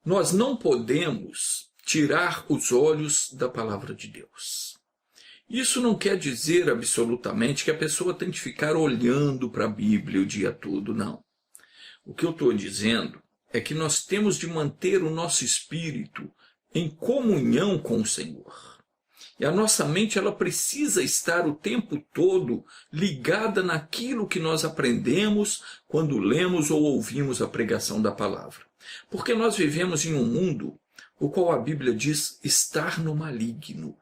Nós não podemos tirar os olhos da palavra de Deus. Isso não quer dizer absolutamente que a pessoa tem que ficar olhando para a Bíblia o dia todo, não. O que eu estou dizendo é que nós temos de manter o nosso espírito em comunhão com o Senhor. E a nossa mente ela precisa estar o tempo todo ligada naquilo que nós aprendemos quando lemos ou ouvimos a pregação da palavra. Porque nós vivemos em um mundo o qual a Bíblia diz estar no maligno.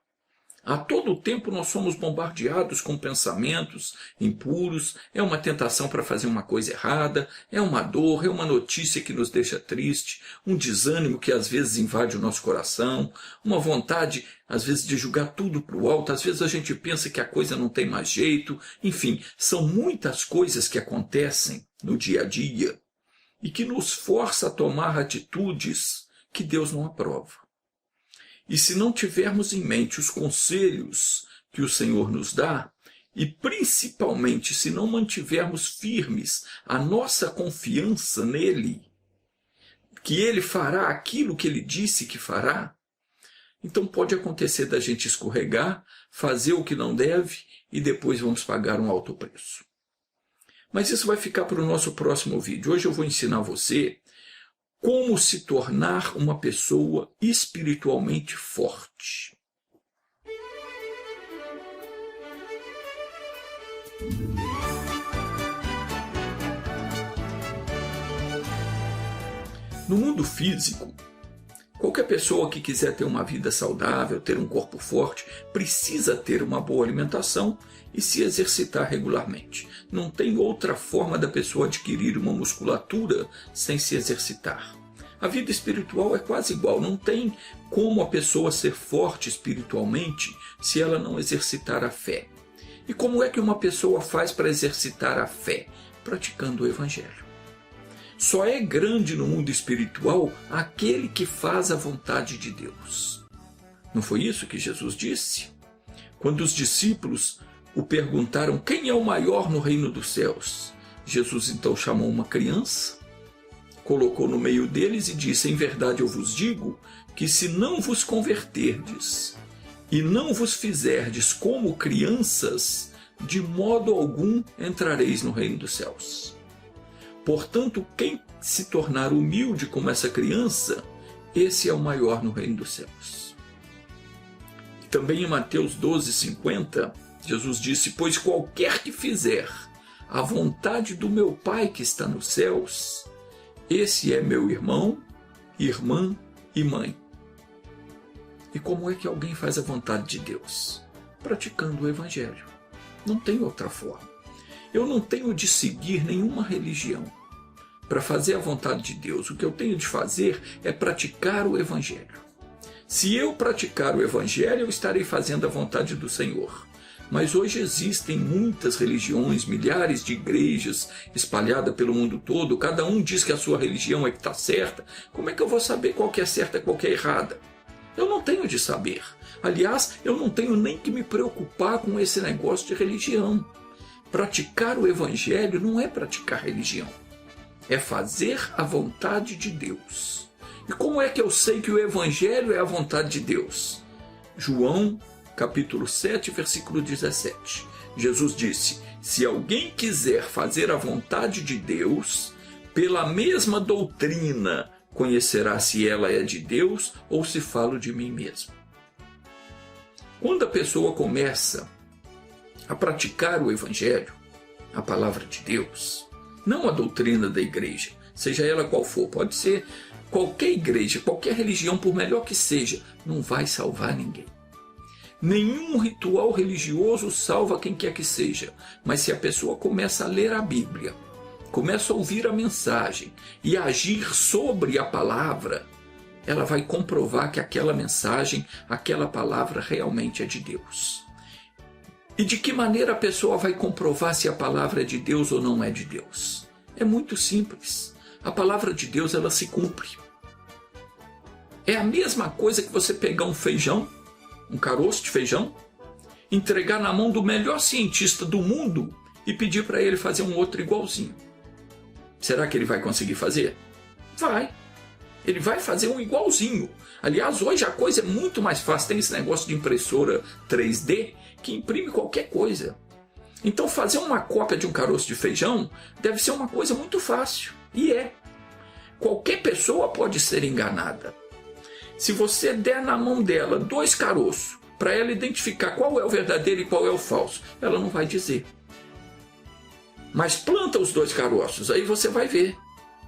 A todo tempo nós somos bombardeados com pensamentos impuros, é uma tentação para fazer uma coisa errada, é uma dor, é uma notícia que nos deixa triste, um desânimo que às vezes invade o nosso coração, uma vontade às vezes de jogar tudo para o alto, às vezes a gente pensa que a coisa não tem mais jeito, enfim, são muitas coisas que acontecem no dia a dia e que nos força a tomar atitudes que Deus não aprova. E se não tivermos em mente os conselhos que o Senhor nos dá, e principalmente se não mantivermos firmes a nossa confiança nele, que ele fará aquilo que ele disse que fará, então pode acontecer da gente escorregar, fazer o que não deve e depois vamos pagar um alto preço. Mas isso vai ficar para o nosso próximo vídeo. Hoje eu vou ensinar você como se tornar uma pessoa espiritualmente forte. No mundo físico, qualquer pessoa que quiser ter uma vida saudável, ter um corpo forte, precisa ter uma boa alimentação e se exercitar regularmente. Não tem outra forma da pessoa adquirir uma musculatura sem se exercitar. A vida espiritual é quase igual. Não tem como a pessoa ser forte espiritualmente se ela não exercitar a fé. E como é que uma pessoa faz para exercitar a fé? Praticando o Evangelho. Só é grande no mundo espiritual aquele que faz a vontade de Deus. Não foi isso que Jesus disse? Quando os discípulos o perguntaram quem é o maior no reino dos céus, Jesus então chamou uma criança, colocou no meio deles e disse: em verdade eu vos digo que se não vos converterdes e não vos fizerdes como crianças, de modo algum entrareis no reino dos céus. Portanto, quem se tornar humilde como essa criança, esse é o maior no reino dos céus. E também em Mateus 12:50, Jesus disse: pois qualquer que fizer a vontade do meu Pai que está nos céus, esse é meu irmão, irmã e mãe. E como é que alguém faz a vontade de Deus? Praticando o Evangelho. Não tem outra forma. Eu não tenho de seguir nenhuma religião para fazer a vontade de Deus. O que eu tenho de fazer é praticar o Evangelho. Se eu praticar o Evangelho, eu estarei fazendo a vontade do Senhor. Mas hoje existem muitas religiões, milhares de igrejas espalhadas pelo mundo todo. Cada um diz que a sua religião é que está certa. Como é que eu vou saber qual que é certa e qual que é errada? Eu não tenho de saber. Aliás, eu não tenho nem que me preocupar com esse negócio de religião. Praticar o Evangelho não é praticar religião. É fazer a vontade de Deus. E como é que eu sei que o Evangelho é a vontade de Deus? João capítulo 7, versículo 17. Jesus disse: se alguém quiser fazer a vontade de Deus, pela mesma doutrina conhecerá se ela é de Deus ou se falo de mim mesmo. Quando a pessoa começa a praticar o Evangelho, a palavra de Deus, não a doutrina da igreja, seja ela qual for, pode ser qualquer igreja, qualquer religião, por melhor que seja, não vai salvar ninguém. Nenhum ritual religioso salva quem quer que seja, mas se a pessoa começa a ler a Bíblia, começa a ouvir a mensagem e a agir sobre a palavra, ela vai comprovar que aquela mensagem, aquela palavra realmente é de Deus. E de que maneira a pessoa vai comprovar se a palavra é de Deus ou não é de Deus? É muito simples. A palavra de Deus, ela se cumpre. É a mesma coisa que você pegar um feijão, um caroço de feijão, entregar na mão do melhor cientista do mundo e pedir para ele fazer um outro igualzinho. Será que ele vai conseguir fazer? Vai. Ele vai fazer um igualzinho. Aliás, hoje a coisa é muito mais fácil. Tem esse negócio de impressora 3D que imprime qualquer coisa. Então fazer uma cópia de um caroço de feijão deve ser uma coisa muito fácil. E é. Qualquer pessoa pode ser enganada. Se você der na mão dela 2 caroços, para ela identificar qual é o verdadeiro e qual é o falso, ela não vai dizer. Mas planta os 2 caroços, aí você vai ver,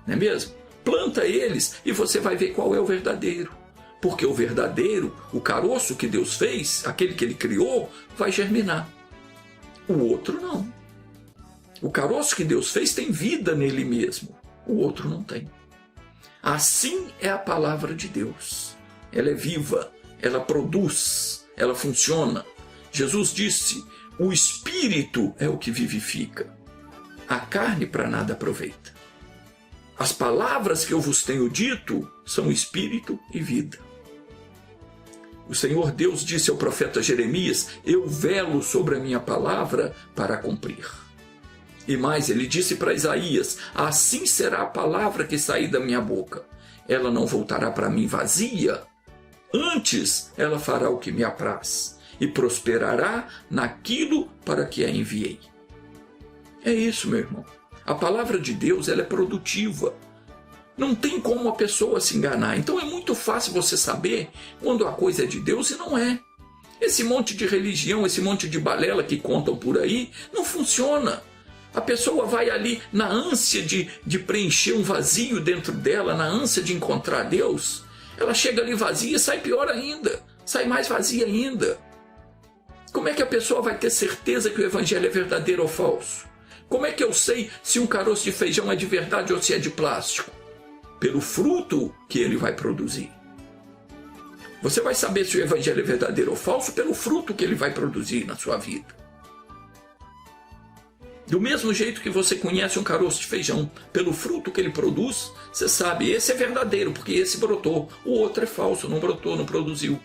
não é mesmo? Planta eles e você vai ver qual é o verdadeiro. Porque o verdadeiro, o caroço que Deus fez, aquele que Ele criou, vai germinar. O outro não. O caroço que Deus fez tem vida nele mesmo. O outro não tem. Assim é a palavra de Deus. Ela é viva, ela produz, ela funciona. Jesus disse, o Espírito é o que vivifica. A carne para nada aproveita. As palavras que eu vos tenho dito são Espírito e vida. O Senhor Deus disse ao profeta Jeremias, eu velo sobre a minha palavra para cumprir. E mais, ele disse para Isaías, assim será a palavra que sair da minha boca. Ela não voltará para mim vazia, antes ela fará o que me apraz e prosperará naquilo para que a enviei. É isso, meu irmão. A palavra de Deus, ela é produtiva. Não tem como a pessoa se enganar. Então é muito fácil você saber quando a coisa é de Deus e não é. Esse monte de religião, esse monte de balela que contam por aí, não funciona. A pessoa vai ali na ânsia de preencher um vazio dentro dela, na ânsia de encontrar Deus. Ela chega ali vazia e sai pior ainda. Sai mais vazia ainda. Como é que a pessoa vai ter certeza que o evangelho é verdadeiro ou falso? Como é que eu sei se um caroço de feijão é de verdade ou se é de plástico? Pelo fruto que ele vai produzir. Você vai saber se o evangelho é verdadeiro ou falso pelo fruto que ele vai produzir na sua vida. Do mesmo jeito que você conhece um caroço de feijão, pelo fruto que ele produz, você sabe, esse é verdadeiro, porque esse brotou, o outro é falso, não brotou, não produziu.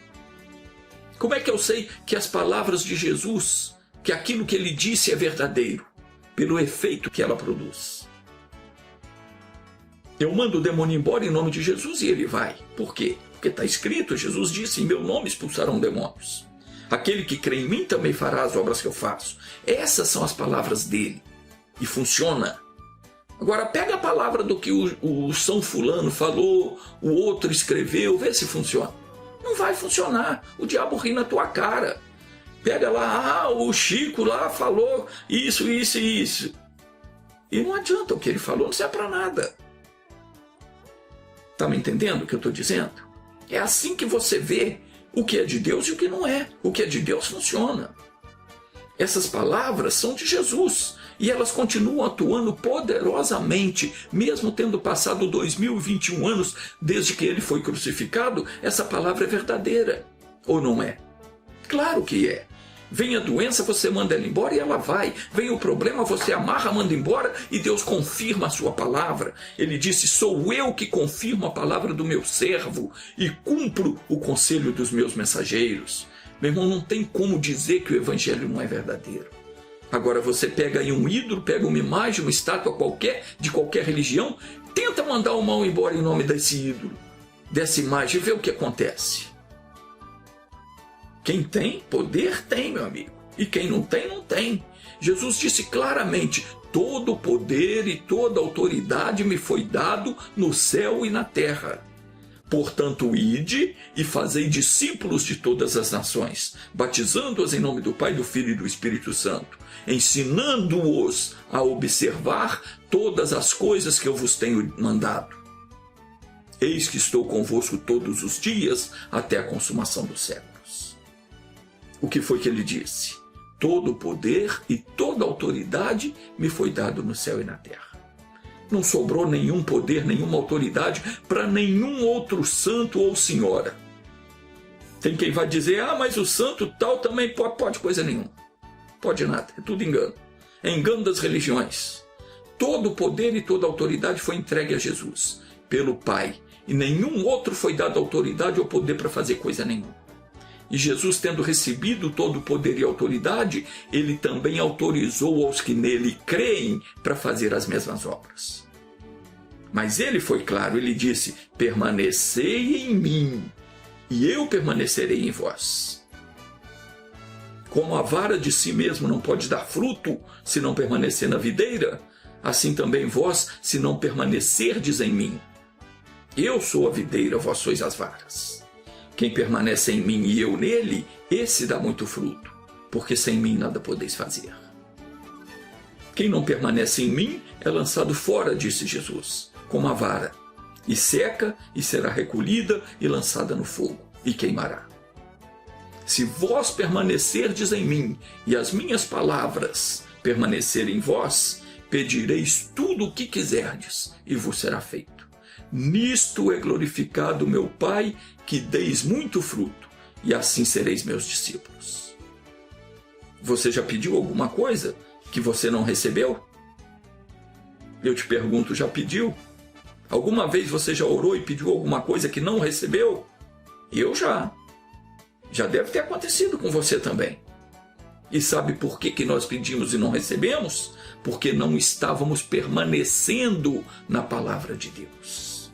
Como é que eu sei que as palavras de Jesus, que aquilo que ele disse é verdadeiro? Pelo efeito que ela produz. Eu mando o demônio embora em nome de Jesus e ele vai. Por quê? Porque está escrito, Jesus disse, em meu nome expulsarão demônios. Aquele que crê em mim também fará as obras que eu faço. Essas são as palavras dele. E funciona. Agora pega a palavra do que o São Fulano falou, o outro escreveu, vê se funciona. Não vai funcionar. O diabo ri na tua cara. Pega lá, o Chico lá falou isso, isso e isso. E não adianta, o que ele falou não serve para nada. Está me entendendo o que eu estou dizendo? É assim que você vê o que é de Deus e o que não é. O que é de Deus funciona. Essas palavras são de Jesus e elas continuam atuando poderosamente, mesmo tendo passado 2021 anos desde que ele foi crucificado, essa palavra é verdadeira. Ou não é? Claro que é. Vem a doença, você manda ela embora e ela vai. Vem o problema, você amarra, manda embora e Deus confirma a sua palavra. Ele disse, sou eu que confirmo a palavra do meu servo e cumpro o conselho dos meus mensageiros. Meu irmão, não tem como dizer que o evangelho não é verdadeiro. Agora você pega aí um ídolo, pega uma imagem, uma estátua qualquer, de qualquer religião, tenta mandar o mal embora em nome desse ídolo, dessa imagem, e vê o que acontece. Quem tem poder tem, meu amigo. E quem não tem, não tem. Jesus disse claramente, todo o poder e toda a autoridade me foi dado no céu e na terra. Portanto, ide e fazei discípulos de todas as nações, batizando-os em nome do Pai, do Filho e do Espírito Santo, ensinando-os a observar todas as coisas que eu vos tenho mandado. Eis que estou convosco todos os dias até a consumação dos séculos. O que foi que ele disse? Todo o poder e toda a autoridade me foi dado no céu e na terra. Não sobrou nenhum poder, nenhuma autoridade para nenhum outro santo ou senhora. Tem quem vai dizer, mas o santo tal também pode coisa nenhuma. Pode nada, é tudo engano. É engano das religiões. Todo o poder e toda a autoridade foi entregue a Jesus, pelo Pai. E nenhum outro foi dado autoridade ou poder para fazer coisa nenhuma. E Jesus, tendo recebido todo o poder e autoridade, ele também autorizou aos que nele creem para fazer as mesmas obras. Mas ele foi claro, ele disse: permanecei em mim, e eu permanecerei em vós. Como a vara de si mesmo não pode dar fruto se não permanecer na videira, assim também vós, se não permanecerdes em mim. Eu sou a videira, vós sois as varas. Quem permanece em mim e eu nele, esse dá muito fruto, porque sem mim nada podeis fazer. Quem não permanece em mim é lançado fora, disse Jesus, como a vara, e seca, e será recolhida e lançada no fogo, e queimará. Se vós permanecerdes em mim, e as minhas palavras permanecerem em vós, pedireis tudo o que quiserdes, e vos será feito. Nisto é glorificado meu Pai, que deis muito fruto, e assim sereis meus discípulos. Você já pediu alguma coisa que você não recebeu? Eu te pergunto, já pediu? Alguma vez você já orou e pediu alguma coisa que não recebeu? Eu já. Já deve ter acontecido com você também. E sabe por que nós pedimos e não recebemos? Porque não estávamos permanecendo na palavra de Deus.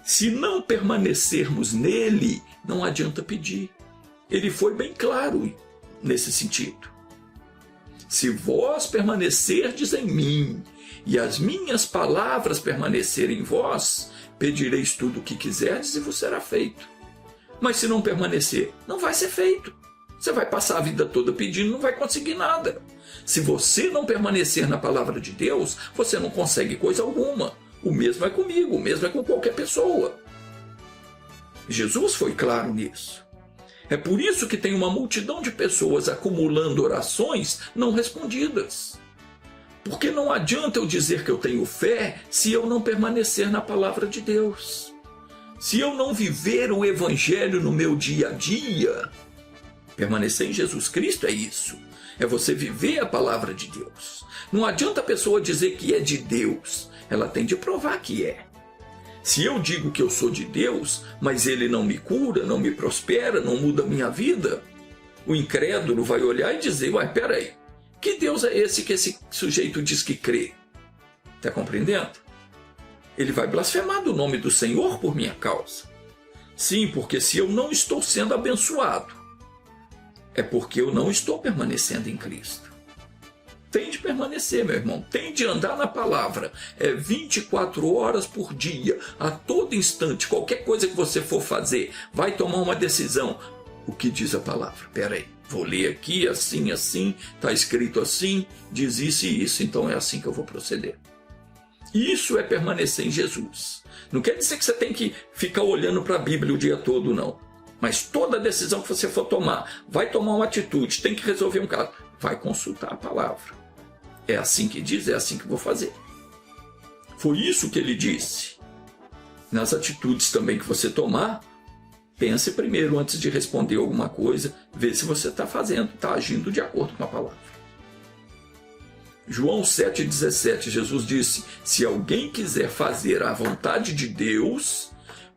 Se não permanecermos nele, não adianta pedir. Ele foi bem claro nesse sentido. Se vós permanecerdes em mim, e as minhas palavras permanecerem em vós, pedireis tudo o que quiserdes e vos será feito. Mas se não permanecer, não vai ser feito. Você vai passar a vida toda pedindo e não vai conseguir nada. Se você não permanecer na palavra de Deus, você não consegue coisa alguma. O mesmo é comigo, o mesmo é com qualquer pessoa. Jesus foi claro nisso. É por isso que tem uma multidão de pessoas acumulando orações não respondidas. Porque não adianta eu dizer que eu tenho fé se eu não permanecer na palavra de Deus. Se eu não viver o Evangelho no meu dia a dia, permanecer em Jesus Cristo é isso. É você viver a palavra de Deus. Não adianta a pessoa dizer que é de Deus. Ela tem de provar que é. Se eu digo que eu sou de Deus, mas ele não me cura, não me prospera, não muda a minha vida, o incrédulo vai olhar e dizer: ué, peraí, que Deus é esse que esse sujeito diz que crê? Está compreendendo? Ele vai blasfemar do nome do Senhor por minha causa. Sim, porque se eu não estou sendo abençoado, é porque eu não estou permanecendo em Cristo. Tem de permanecer, meu irmão. Tem de andar na palavra. É 24 horas por dia, a todo instante. Qualquer coisa que você for fazer, vai tomar uma decisão. O que diz a palavra? Espera aí, vou ler aqui, assim, está escrito assim, diz isso e isso, então é assim que eu vou proceder. Isso é permanecer em Jesus. Não quer dizer que você tem que ficar olhando para a Bíblia o dia todo, não. Mas toda decisão que você for tomar, vai tomar uma atitude, tem que resolver um caso, vai consultar a palavra. É assim que diz, é assim que vou fazer. Foi isso que ele disse. Nas atitudes também que você tomar, pense primeiro antes de responder alguma coisa, vê se você está fazendo, está agindo de acordo com a palavra. João 7,17, Jesus disse: se alguém quiser fazer a vontade de Deus,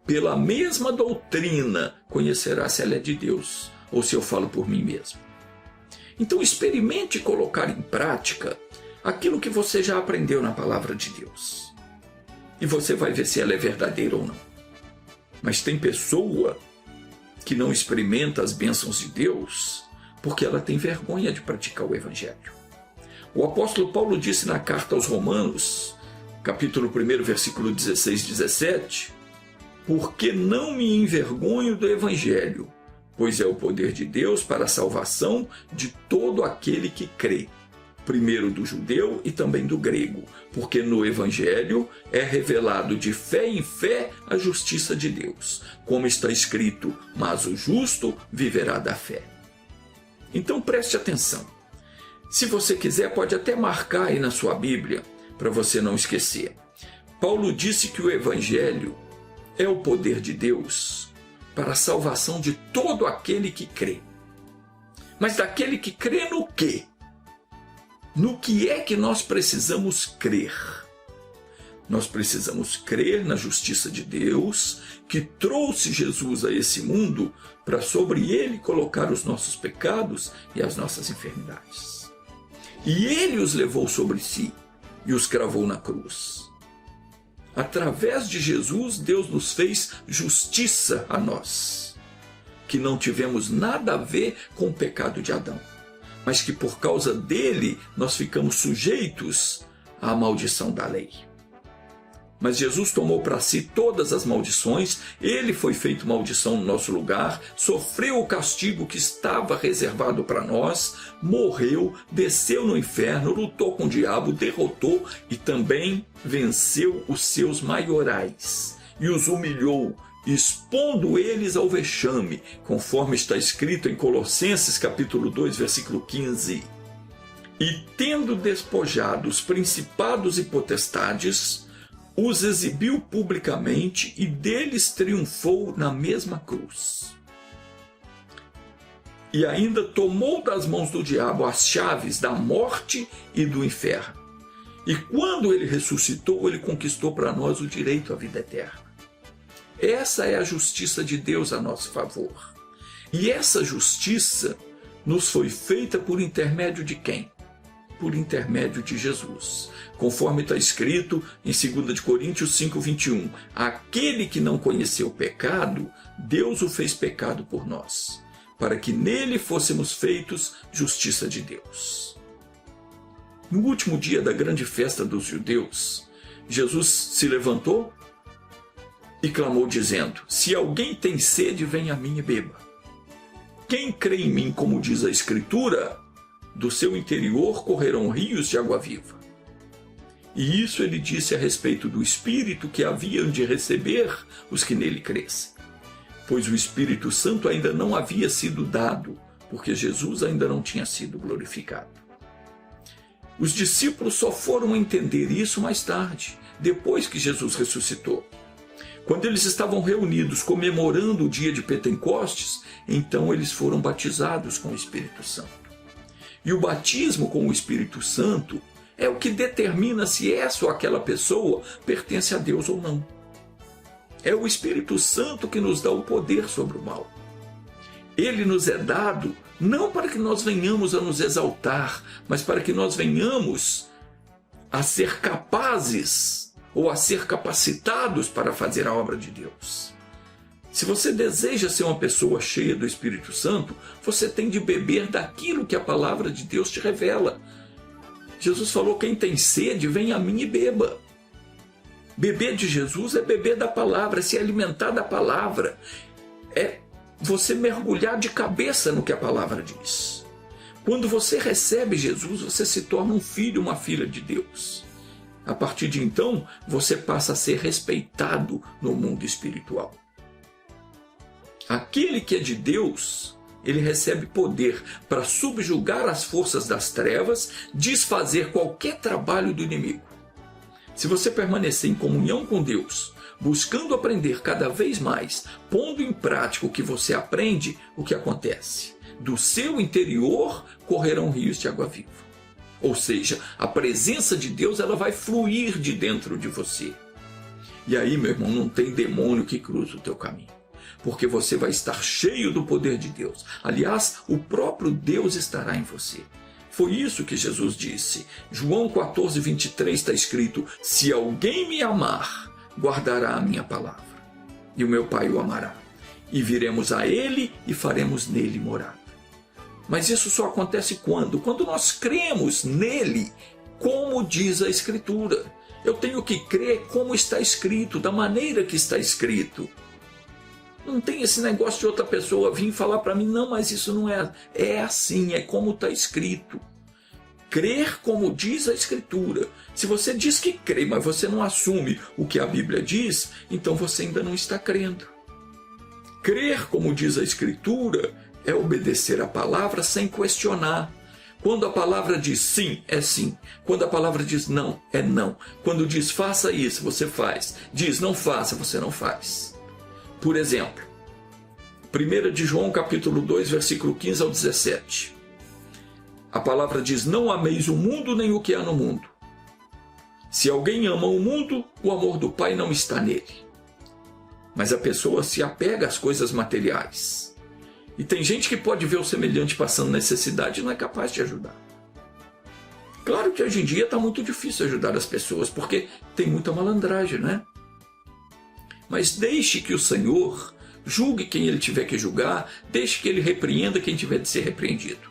pela mesma doutrina conhecerá se ela é de Deus, ou se eu falo por mim mesmo. Então experimente colocar em prática aquilo que você já aprendeu na palavra de Deus. E você vai ver se ela é verdadeira ou não. Mas tem pessoa que não experimenta as bênçãos de Deus porque ela tem vergonha de praticar o Evangelho. O apóstolo Paulo disse na carta aos Romanos, capítulo 1, versículo 16 e 17, porque não me envergonho do Evangelho, pois é o poder de Deus para a salvação de todo aquele que crê, primeiro do judeu e também do grego, porque no Evangelho é revelado de fé em fé a justiça de Deus, como está escrito, mas o justo viverá da fé. Então preste atenção. Se você quiser, pode até marcar aí na sua Bíblia, para você não esquecer. Paulo disse que o Evangelho é o poder de Deus para a salvação de todo aquele que crê. Mas daquele que crê no quê? No que é que nós precisamos crer? Nós precisamos crer na justiça de Deus, que trouxe Jesus a esse mundo para sobre ele colocar os nossos pecados e as nossas enfermidades. E ele os levou sobre si e os cravou na cruz. Através de Jesus, Deus nos fez justiça a nós, que não tivemos nada a ver com o pecado de Adão, mas que por causa dele nós ficamos sujeitos à maldição da lei. Mas Jesus tomou para si todas as maldições, ele foi feito maldição no nosso lugar, sofreu o castigo que estava reservado para nós, morreu, desceu no inferno, lutou com o diabo, derrotou e também venceu os seus maiorais e os humilhou, expondo eles ao vexame, conforme está escrito em Colossenses capítulo 2, versículo 15. E tendo despojado os principados e potestades, os exibiu publicamente e deles triunfou na mesma cruz. E ainda tomou das mãos do diabo as chaves da morte e do inferno. E quando ele ressuscitou, ele conquistou para nós o direito à vida eterna. Essa é a justiça de Deus a nosso favor. E essa justiça nos foi feita por intermédio de quem? Por intermédio de Jesus. Conforme está escrito em 2 Coríntios 5:21, aquele que não conheceu o pecado, Deus o fez pecado por nós, para que nele fôssemos feitos justiça de Deus. No último dia da grande festa dos judeus, Jesus se levantou e clamou dizendo: se alguém tem sede, venha a mim e beba. Quem crê em mim, como diz a Escritura, do seu interior correrão rios de água viva. E isso ele disse a respeito do Espírito que haviam de receber os que nele crescem. Pois o Espírito Santo ainda não havia sido dado, porque Jesus ainda não tinha sido glorificado. Os discípulos só foram entender isso mais tarde, depois que Jesus ressuscitou. Quando eles estavam reunidos comemorando o dia de Pentecostes, então eles foram batizados com o Espírito Santo. E o batismo com o Espírito Santo é o que determina se essa ou aquela pessoa pertence a Deus ou não. É o Espírito Santo que nos dá o poder sobre o mal. Ele nos é dado não para que nós venhamos a nos exaltar, mas para que nós venhamos a ser capazes ou a ser capacitados para fazer a obra de Deus. Se você deseja ser uma pessoa cheia do Espírito Santo, você tem de beber daquilo que a palavra de Deus te revela. Jesus falou: quem tem sede, vem a mim e beba. Beber de Jesus é beber da palavra, é se alimentar da palavra. É você mergulhar de cabeça no que a palavra diz. Quando você recebe Jesus, você se torna um filho, uma filha de Deus. A partir de então, você passa a ser respeitado no mundo espiritual. Aquele que é de Deus, ele recebe poder para subjugar as forças das trevas, desfazer qualquer trabalho do inimigo. Se você permanecer em comunhão com Deus, buscando aprender cada vez mais, pondo em prática o que você aprende, o que acontece? Do seu interior correrão rios de água viva. Ou seja, a presença de Deus ela vai fluir de dentro de você. E aí, meu irmão, não tem demônio que cruze o teu caminho, porque você vai estar cheio do poder de Deus. Aliás, o próprio Deus estará em você. Foi isso que Jesus disse. João 14:23 está escrito: se alguém me amar, guardará a minha palavra, e o meu Pai o amará, e viremos a ele e faremos nele morada. Mas isso só acontece quando? Quando nós cremos nele, como diz a Escritura. Eu tenho que crer como está escrito, da maneira que está escrito. Não tem esse negócio de outra pessoa vir falar para mim: não, mas isso não é. É assim, é como está escrito. Crer como diz a Escritura. Se você diz que crê, mas você não assume o que a Bíblia diz, então você ainda não está crendo. Crer como diz a Escritura é obedecer a palavra sem questionar. Quando a palavra diz sim, é sim. Quando a palavra diz não, é não. Quando diz faça isso, você faz. Diz não faça, você não faz. Por exemplo, 1 de João capítulo 2, versículo 15 ao 17. A palavra diz: não ameis o mundo nem o que há no mundo. Se alguém ama o mundo, o amor do Pai não está nele. Mas a pessoa se apega às coisas materiais. E tem gente que pode ver o semelhante passando necessidade e não é capaz de ajudar. Claro que hoje em dia está muito difícil ajudar as pessoas, porque tem muita malandragem, né? Mas deixe que o Senhor julgue quem Ele tiver que julgar, deixe que Ele repreenda quem tiver de ser repreendido.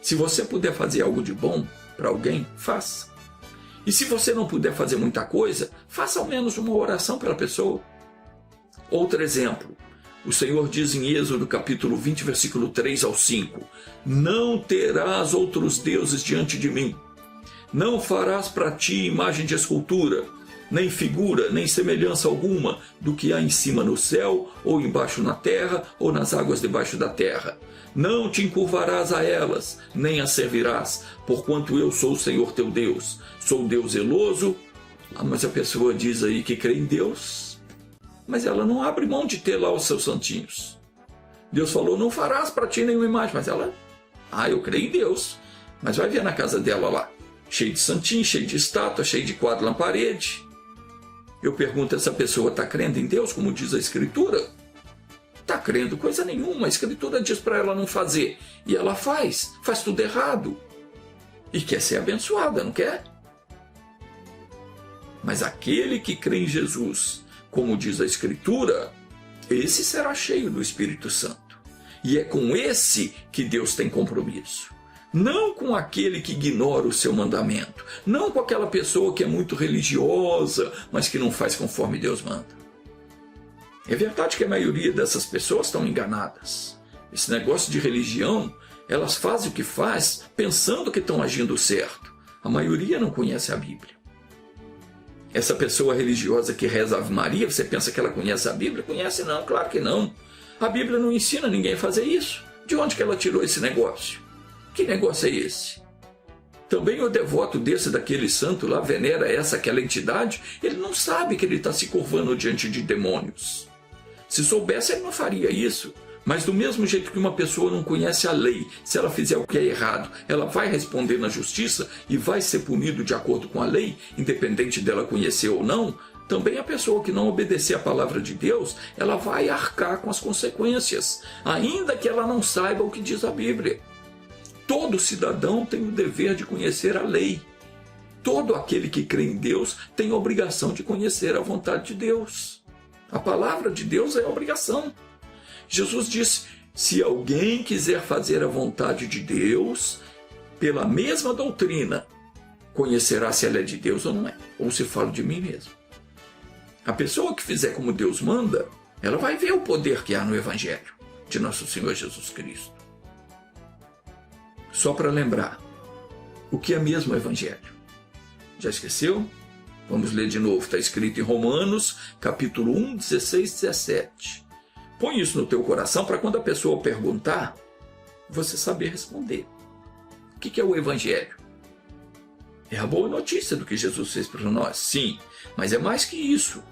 Se você puder fazer algo de bom para alguém, faça. E se você não puder fazer muita coisa, faça ao menos uma oração pela pessoa. Outro exemplo, o Senhor diz em Êxodo capítulo 20, versículo 3 ao 5, não terás outros deuses diante de mim. Não farás para ti imagem de escultura, nem figura, nem semelhança alguma do que há em cima no céu, ou embaixo na terra, ou nas águas debaixo da terra. Não te encurvarás a elas, nem as servirás, porquanto eu sou o Senhor teu Deus. Sou Deus zeloso. Mas a pessoa diz aí que crê em Deus, mas ela não abre mão de ter lá os seus santinhos. Deus falou, não farás para ti nenhuma imagem, mas ela, eu creio em Deus. Mas vai ver na casa dela lá, cheio de santinho, cheio de estátua, cheio de quadro na parede. Eu pergunto, essa pessoa está crendo em Deus, como diz a Escritura? Está crendo coisa nenhuma, a Escritura diz para ela não fazer. E ela faz tudo errado. E quer ser abençoada, não quer? Mas aquele que crê em Jesus, como diz a Escritura, esse será cheio do Espírito Santo. E é com esse que Deus tem compromisso. Não com aquele que ignora o seu mandamento. Não com aquela pessoa que é muito religiosa, mas que não faz conforme Deus manda. É verdade que a maioria dessas pessoas estão enganadas. Esse negócio de religião, elas fazem o que faz pensando que estão agindo certo. A maioria não conhece a Bíblia. Essa pessoa religiosa que reza Ave Maria, você pensa que ela conhece a Bíblia? Conhece não, claro que não. A Bíblia não ensina ninguém a fazer isso. De onde que ela tirou esse negócio? Que negócio é esse? Também o devoto daquele santo lá, venera aquela entidade, ele não sabe que ele está se curvando diante de demônios. Se soubesse, ele não faria isso. Mas do mesmo jeito que uma pessoa não conhece a lei, se ela fizer o que é errado, ela vai responder na justiça e vai ser punido de acordo com a lei, independente dela conhecer ou não, também a pessoa que não obedecer a palavra de Deus, ela vai arcar com as consequências, ainda que ela não saiba o que diz a Bíblia. Todo cidadão tem o dever de conhecer a lei. Todo aquele que crê em Deus tem a obrigação de conhecer a vontade de Deus. A palavra de Deus é a obrigação. Jesus disse, se alguém quiser fazer a vontade de Deus, pela mesma doutrina, conhecerá se ela é de Deus ou não é, ou se falo de mim mesmo. A pessoa que fizer como Deus manda, ela vai ver o poder que há no Evangelho de nosso Senhor Jesus Cristo. Só para lembrar, o que é mesmo o Evangelho? Já esqueceu? Vamos ler de novo, está escrito em Romanos, capítulo 1, 16 e 17. Põe isso no teu coração para quando a pessoa perguntar, você saber responder. O que é o Evangelho? É a boa notícia do que Jesus fez para nós, sim, mas é mais que isso.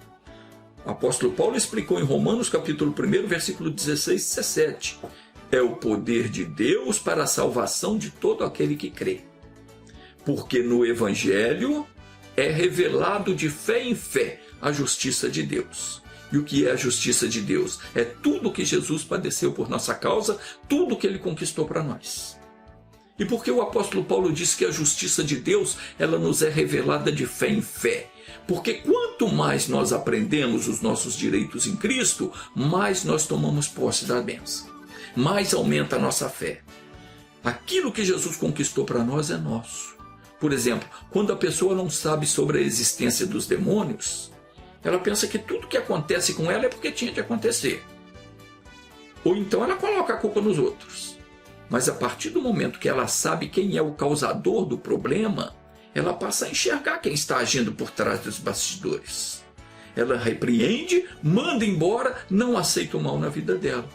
O apóstolo Paulo explicou em Romanos, capítulo 1, versículo 16 e 17. É o poder de Deus para a salvação de todo aquele que crê. Porque no Evangelho é revelado de fé em fé a justiça de Deus. E o que é a justiça de Deus? É tudo que Jesus padeceu por nossa causa, tudo que ele conquistou para nós. E por que o apóstolo Paulo diz que a justiça de Deus, ela nos é revelada de fé em fé? Porque quanto mais nós aprendemos os nossos direitos em Cristo, mais nós tomamos posse da bênção. Mais aumenta a nossa fé. Aquilo que Jesus conquistou para nós é nosso. Por exemplo, quando a pessoa não sabe sobre a existência dos demônios, ela pensa que tudo que acontece com ela é porque tinha de acontecer. Ou então ela coloca a culpa nos outros. Mas a partir do momento que ela sabe quem é o causador do problema, ela passa a enxergar quem está agindo por trás dos bastidores. Ela repreende, manda embora, não aceita o mal na vida dela.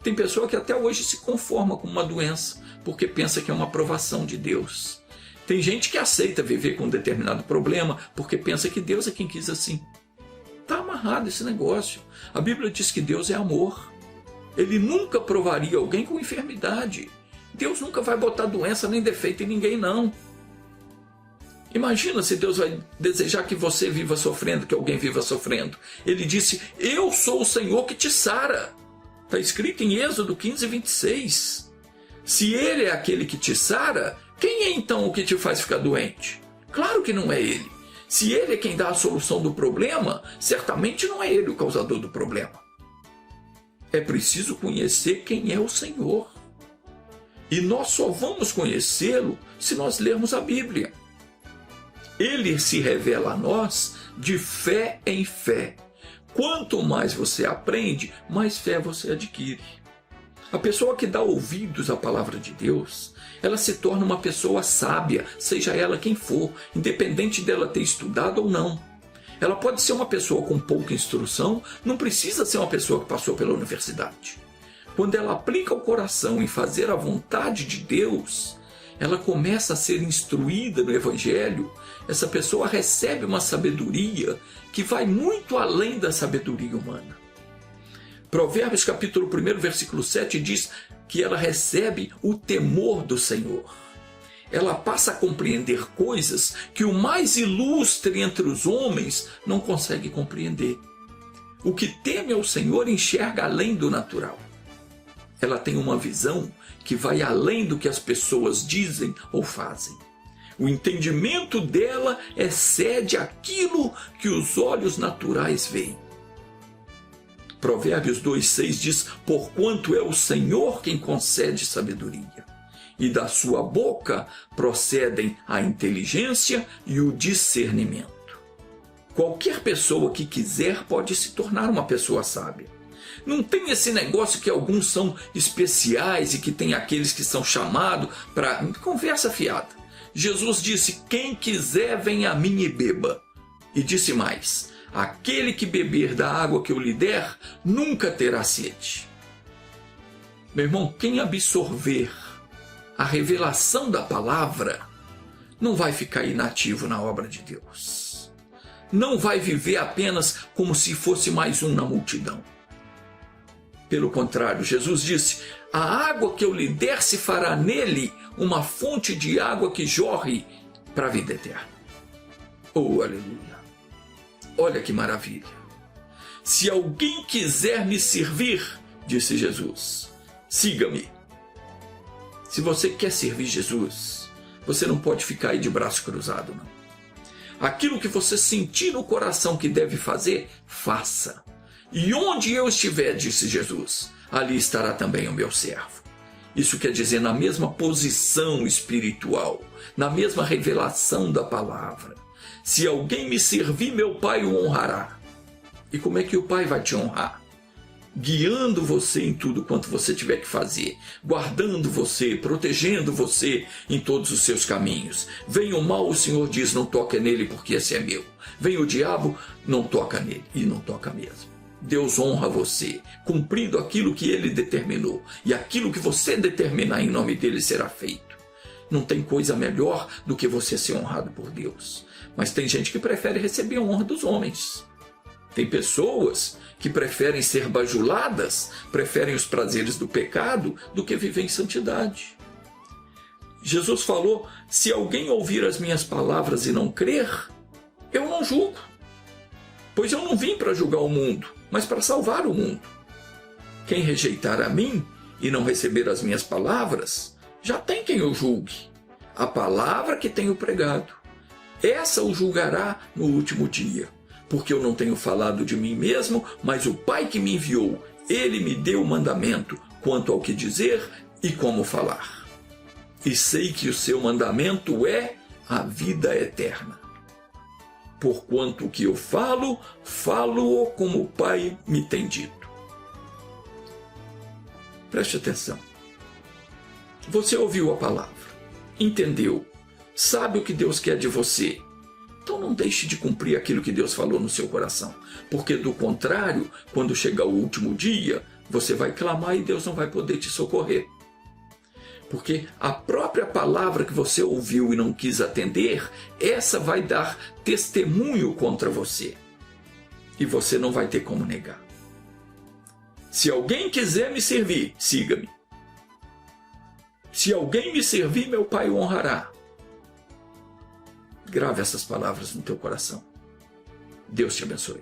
Tem pessoa que até hoje se conforma com uma doença, porque pensa que é uma aprovação de Deus. Tem gente que aceita viver com um determinado problema, porque pensa que Deus é quem quis assim. Está amarrado esse negócio. A Bíblia diz que Deus é amor. Ele nunca provaria alguém com enfermidade. Deus nunca vai botar doença nem defeito em ninguém, não. Imagina se Deus vai desejar que você viva sofrendo, que alguém viva sofrendo. Ele disse, eu sou o Senhor que te sara. Está escrito em Êxodo 15, 26. Se ele é aquele que te sara, Quem é então o que te faz ficar doente? Claro que não é ele. Se ele é quem dá a solução do problema, certamente não é ele o causador do problema. É preciso conhecer quem é o Senhor. E nós só vamos conhecê-lo se nós lermos a Bíblia. Ele se revela a nós de fé em fé. Quanto mais você aprende, mais fé você adquire. A pessoa que dá ouvidos à palavra de Deus, ela se torna uma pessoa sábia, seja ela quem for, independente dela ter estudado ou não. Ela pode ser uma pessoa com pouca instrução, não precisa ser uma pessoa que passou pela universidade. Quando ela aplica o coração em fazer a vontade de Deus, ela começa a ser instruída no Evangelho. Essa pessoa recebe uma sabedoria que vai muito além da sabedoria humana. Provérbios capítulo 1, versículo 7 diz que ela recebe o temor do Senhor. Ela passa a compreender coisas que o mais ilustre entre os homens não consegue compreender. O que teme ao Senhor enxerga além do natural. Ela tem uma visão que vai além do que as pessoas dizem ou fazem. O entendimento dela excede aquilo que os olhos naturais veem. Provérbios 2,6 diz: porquanto é o Senhor quem concede sabedoria, e da sua boca procedem a inteligência e o discernimento. Qualquer pessoa que quiser pode se tornar uma pessoa sábia. Não tem esse negócio que alguns são especiais e que tem aqueles que são chamados para conversa fiada. Jesus disse: quem quiser venha a mim e beba. E disse mais: aquele que beber da água que eu lhe der, nunca terá sede. Meu irmão, quem absorver a revelação da palavra, não vai ficar inativo na obra de Deus. Não vai viver apenas como se fosse mais um na multidão. Pelo contrário, Jesus disse: a água que eu lhe der se fará nele uma fonte de água que jorre para a vida eterna. Oh, aleluia! Olha que maravilha! Se alguém quiser me servir, disse Jesus, siga-me. Se você quer servir Jesus, você não pode ficar aí de braço cruzado, não. Aquilo que você sentir no coração que deve fazer, faça. E onde eu estiver, disse Jesus, ali estará também o meu servo. Isso quer dizer na mesma posição espiritual, na mesma revelação da palavra. Se alguém me servir, meu Pai o honrará. E como é que o Pai vai te honrar? Guiando você em tudo quanto você tiver que fazer, guardando você, protegendo você em todos os seus caminhos. Venha o mal, o Senhor diz, não toque nele porque esse é meu. Venha o diabo, não toca nele, e não toca mesmo. Deus honra você, cumprindo aquilo que ele determinou, e aquilo que você determinar em nome dele será feito. Não tem coisa melhor do que você ser honrado por Deus. Mas tem gente que prefere receber a honra dos homens. Tem pessoas que preferem ser bajuladas, preferem os prazeres do pecado do que viver em santidade. Jesus falou: se alguém ouvir as minhas palavras e não crer, eu não julgo. Pois eu não vim para julgar o mundo, mas para salvar o mundo. Quem rejeitar a mim e não receber as minhas palavras, já tem quem o julgue. A palavra que tenho pregado, essa o julgará no último dia. Porque eu não tenho falado de mim mesmo, mas o Pai que me enviou, ele me deu o mandamento quanto ao que dizer e como falar. E sei que o seu mandamento é a vida eterna. Porquanto o que eu falo, falo-o como o Pai me tem dito. Preste atenção. Você ouviu a palavra, entendeu, sabe o que Deus quer de você. Então não deixe de cumprir aquilo que Deus falou no seu coração. Porque do contrário, quando chegar o último dia, você vai clamar e Deus não vai poder te socorrer. Porque a própria palavra que você ouviu e não quis atender, essa vai dar testemunho contra você. E você não vai ter como negar. Se alguém quiser me servir, siga-me. Se alguém me servir, meu Pai o honrará. Grave essas palavras no teu coração. Deus te abençoe.